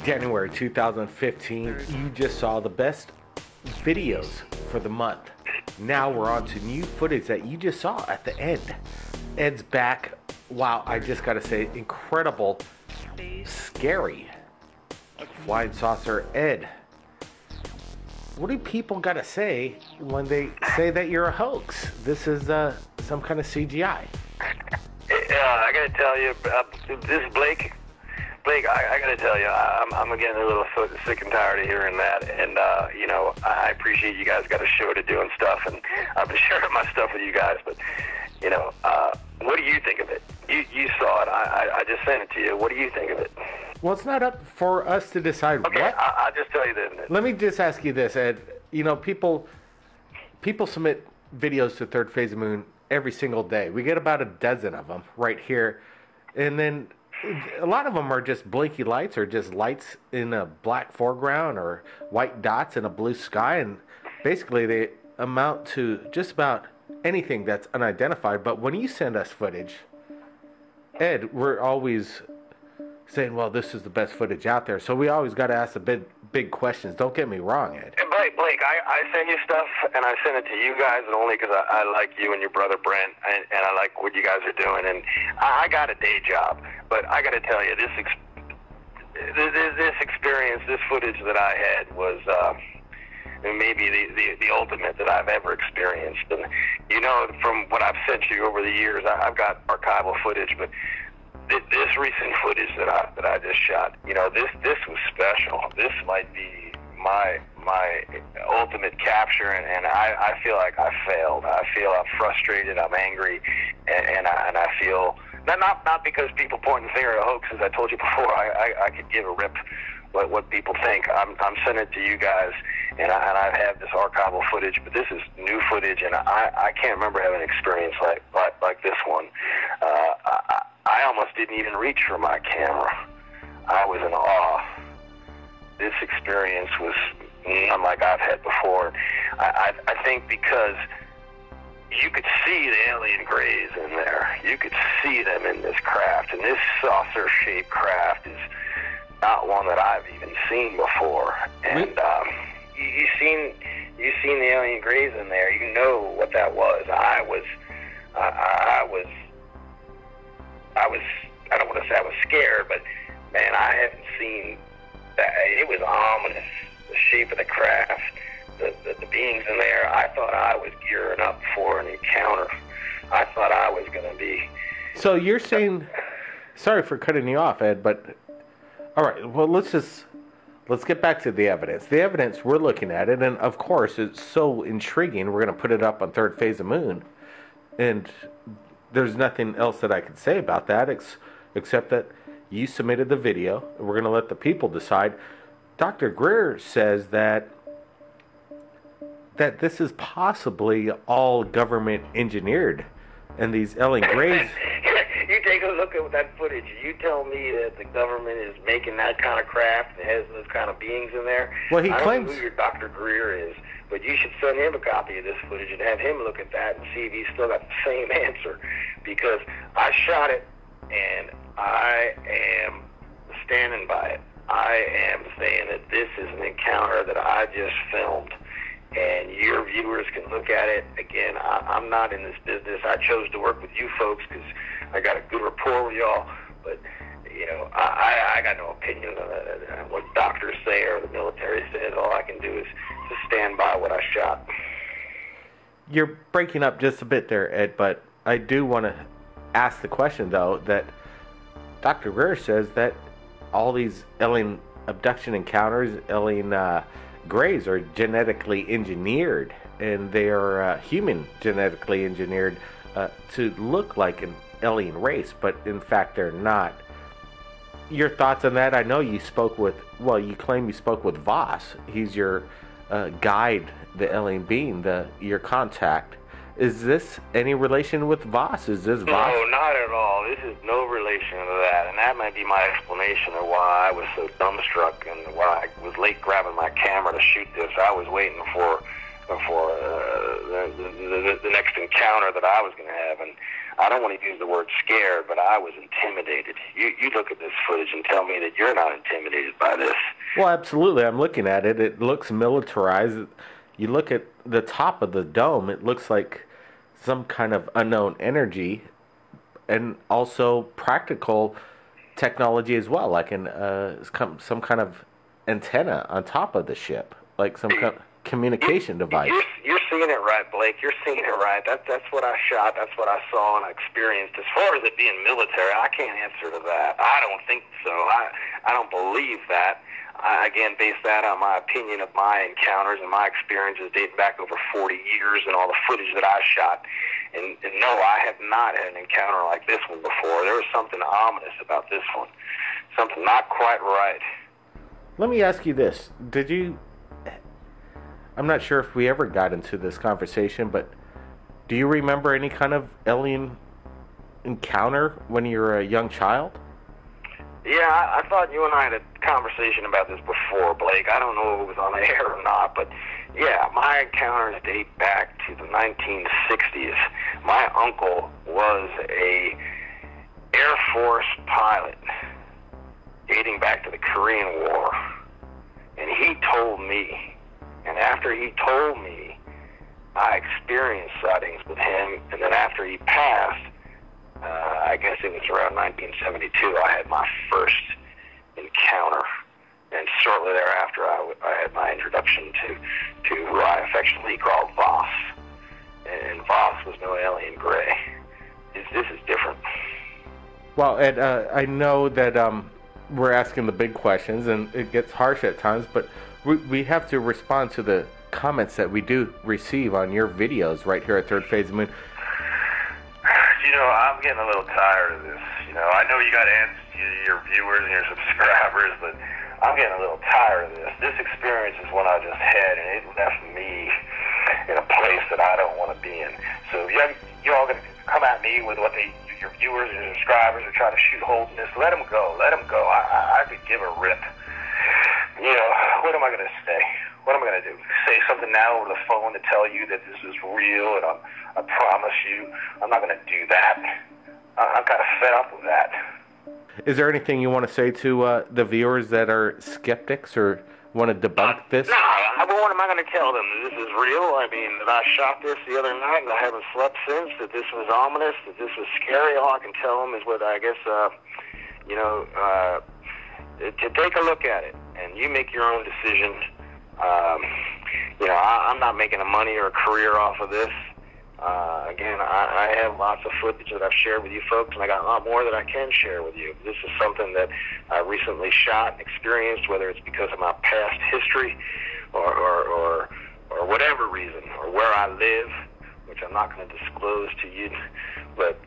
January 2015, you just saw the best videos for the month. Now we're on to new footage that you just saw at the end. Ed's back. Wow, I just gotta say, incredible, scary flying saucer Ed. What do people gotta say when they say that you're a hoax? This is some kind of CGI. I gotta tell you, this is Blake. Blake, I gotta tell you, I'm getting a little sick and tired of hearing that. And, you know, I appreciate you guys got a show to do and stuff, and I've been sharing my stuff with you guys, but, you know, what do you think of it? You saw it. I just sent it to you. What do you think of it? Well, it's not up for us to decide. Okay, what. I'll just tell you this. Let me just ask you this, Ed. You know, people submit videos to Third Phase of Moon every single day. We get about a dozen of them right here. And then a lot of them are just blinky lights or just lights in a black foreground or white dots in a blue sky. And basically they amount to just about anything that's unidentified. But when you send us footage, Ed, we're always saying, well, this is the best footage out there. So we always got to ask the big questions. Don't get me wrong, Ed. Blake, I send you stuff, and I send it to you guys only because I like you and your brother Brent, and I like what you guys are doing. And I got a day job, but I got to tell you, this experience, this footage that I had was maybe the ultimate that I've ever experienced. And you know, from what I've sent you over the years, I've got archival footage, but this recent footage that I just shot, you know, this was special. This might be my ultimate capture, and I feel like I failed. I feel I'm frustrated. I'm angry, and I feel not because people point the finger at hoaxes. I told you before, I could give a rip what people think. I'm sending it to you guys, and I have this archival footage, but this is new footage, and I can't remember having an experience like this one. I almost didn't even reach for my camera. I was in awe. This experience was unlike I've had before. I think because you could see the alien grays in there. You could see them in this craft, and this saucer-shaped craft is not one that I've even seen before. And you've seen the alien grays in there. You know what that was. I don't want to say I was scared, but man, I haven't seen that. It was ominous. The shape of the craft, the beings in there. I thought I was gearing up for an encounter. I thought I was going to be. So you're saying, sorry for cutting you off, Ed, but all right. Well, let's get back to the evidence. The evidence, we're looking at it, and of course, it's so intriguing. We're going to put it up on Third Phase of Moon, and there's nothing else that I can say about that except that you submitted the video, and we're going to let the people decide. Dr. Greer says that this is possibly all government engineered, and these alien grays. You take a look at that footage. You tell me that the government is making that kind of craft and has those kind of beings in there. Well, he claims. I don't know who your Dr. Greer is, but you should send him a copy of this footage and have him look at that and see if he's still got the same answer. Because I shot it, and I am standing by it. I am saying that this is an encounter that I just filmed, and your viewers can look at it. Again, I'm not in this business. I chose to work with you folks because I got a good rapport with y'all, but you know, I got no opinion on what doctors say or the military says. All I can do is just stand by what I shot. You're breaking up just a bit there, Ed, but I do want to ask the question, though, that Dr. Greer says that all these alien abduction encounters, alien grays, are genetically engineered, and they are human genetically engineered to look like an alien race, but in fact they're not. Your thoughts on that? I know you spoke with, well, you claim you spoke with Voss. He's your guide, the alien being, your contact, Is this any relation with Voss? Is this Voss? No, not at all. This is no relation to that, and that might be my explanation of why I was so dumbstruck and why I was late grabbing my camera to shoot this. I was waiting for the next encounter that I was going to have, and I don't want to use the word scared, but I was intimidated. You look at this footage and tell me that you're not intimidated by this. Well, absolutely. I'm looking at it. It looks militarized. You look at the top of the dome, it looks like some kind of unknown energy, and also practical technology as well, like some kind of antenna on top of the ship, like some kind of communication device. You're seeing it right, Blake. You're seeing it right. That's what I shot. That's what I saw and I experienced. As far as it being military, I can't answer to that. I don't think so. I don't believe that. I, again, base that on my opinion of my encounters and my experiences dating back over 40 years and all the footage that I shot. And no, I have not had an encounter like this one before. There was something ominous about this one. Something not quite right. Let me ask you this. I'm not sure if we ever got into this conversation, but do you remember any kind of alien encounter when you were a young child? Yeah, I thought you and I had a conversation about this before, Blake. I don't know if it was on the air or not, but yeah, my encounters date back to the 1960s. My uncle was a Air Force pilot dating back to the Korean War, and he told me, and after he told me, I experienced sightings with him, and then after he passed, I guess it was around 1972, I had my first encounter, and shortly thereafter I had my introduction to who I affectionately called Voss, and Voss was no alien gray. This is different. Well, Ed, I know that we're asking the big questions, and it gets harsh at times, but we have to respond to the comments that we do receive on your videos right here at Third Phase Moon. You know, I'm getting a little tired of this. You know, I know you got to answer to your viewers and your subscribers, but I'm getting a little tired of this. This experience is one I just had, and it left me in a place that I don't want to be in. So you all going to come at me with what your viewers and your subscribers are trying to shoot holes in this. Let them go. Let them go. I could give a rip. You know, what am I going to say? What am I going to do? Say something now over the phone to tell you that this is real, and I promise you I'm not going to do that. I'm kind of fed up with that. Is there anything you want to say to the viewers that are skeptics or want to debunk this? No, what am I going to tell them? That this is real? I mean, that I shot this the other night and I haven't slept since, that this was ominous, that this was scary? All I can tell them is what I guess, to take a look at it, and you make your own decision. I'm not making a money or a career off of this. Again, I have lots of footage that I've shared with you folks, and I got a lot more that I can share with you. This is something that I recently shot and experienced, whether it's because of my past history or whatever reason, or where I live, which I'm not going to disclose to you. But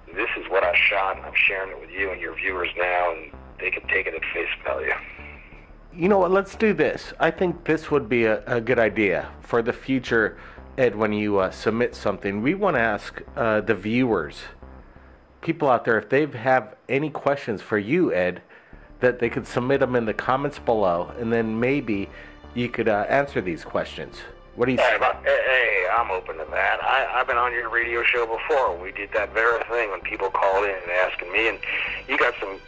this is what I shot, and I'm sharing it with you and your viewers now, and they can take it at face value. You know what, let's do this. I think this would be a good idea for the future, Ed, when you submit something. We want to ask the viewers, people out there, if they have any questions for you, Ed, that they could submit them in the comments below, and then maybe you could answer these questions. What do you say? Hey, I'm open to that. I've been on your radio show before. We did that very thing when people called in and asking me, and you got some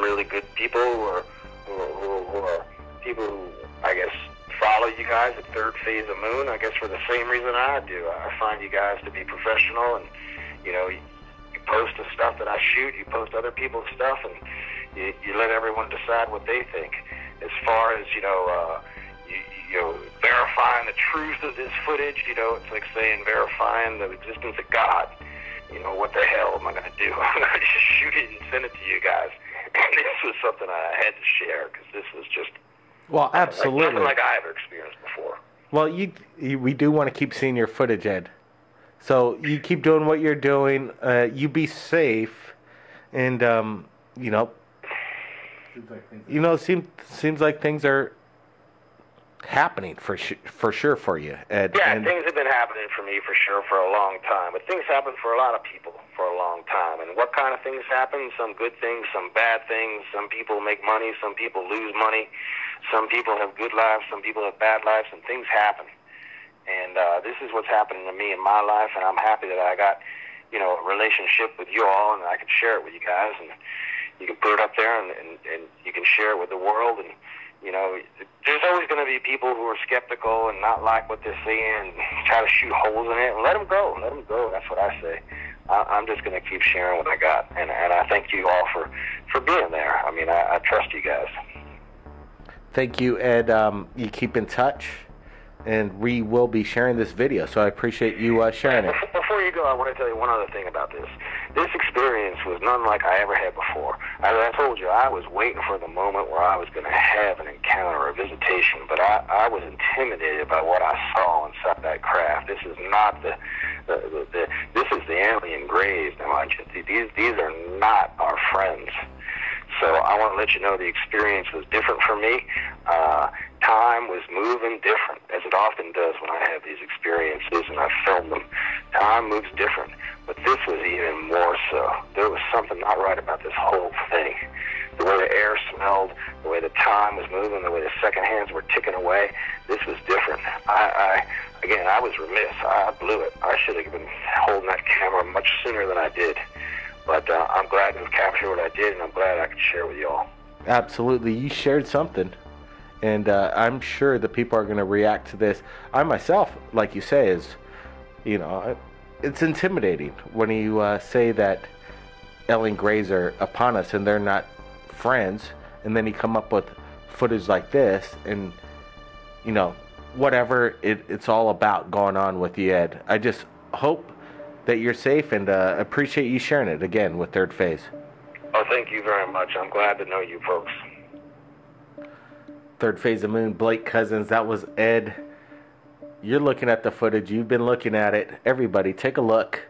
really good people who are people who, I guess, follow you guys at Third Phase of Moon, I guess for the same reason I do. I find you guys to be professional, and, you post the stuff that I shoot, you post other people's stuff, and you let everyone decide what they think. As far as, verifying the truth of this footage, it's like saying verifying the existence of God. What the hell am I going to do? I'm going to just shoot it and send it to you guys. And this was something I had to share, because this was just... Well, absolutely. Nothing like I ever experienced before. Well, we do want to keep seeing your footage, Ed. So you keep doing what you're doing. You be safe, and seems like things are happening for sure for you, Ed. Yeah, things have been happening for me for sure for a long time. But things happen for a lot of people for a long time. And what kind of things happen? Some good things, some bad things. Some people make money, some people lose money. Some people have good lives, some people have bad lives, and things happen. And this is what's happening to me in my life, and I'm happy that I got, a relationship with you all, and I can share it with you guys, and you can put it up there, and you can share it with the world. And there's always going to be people who are skeptical and not like what they're seeing and try to shoot holes in it. And let them go. Let them go. That's what I say. I'm just going to keep sharing what I got. And I thank you all for being there. I mean, I trust you guys. Thank you, Ed. You keep in touch, and we will be sharing this video. So I appreciate you sharing it. Before you go, I want to tell you one other thing about this. This experience was none like I ever had before. As I told you, I was waiting for the moment where I was going to have an encounter, a visitation, but I was intimidated by what I saw inside that craft. This is not this is the alien grays. Now, these are not our friends. So I want to let you know the experience was different for me. Time was moving different, as it often does when I have these experiences and I film them. Time moves different, but this was even more so. There was something not right about this whole thing. The way the air smelled, the way the time was moving, the way the second hands were ticking away, this was different. Again, I was remiss. I blew it. I should have been holding that camera much sooner than I did. But I'm glad to have captured what I did, and I'm glad I could share with you all. Absolutely. You shared something, and I'm sure the people are going to react to this. I myself, like you say, it's intimidating when you say that alien grays are upon us and they're not friends, and then you come up with footage like this, and, whatever it's all about going on with you, Ed. I just hope that you're safe, and appreciate you sharing it again with Third Phase. Oh, thank you very much. I'm glad to know you folks. Third Phase of Moon, Blake Cousins. That was Ed. You're looking at the footage. You've been looking at it. Everybody, take a look.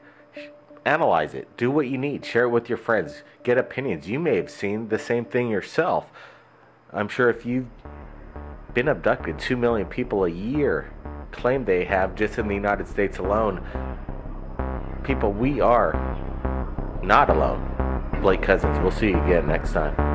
Analyze it. Do what you need. Share it with your friends. Get opinions. You may have seen the same thing yourself. I'm sure if you've been abducted, 2 million people a year claim they have just in the United States alone. People, we are not alone. Blake Cousins. We'll see you again next time.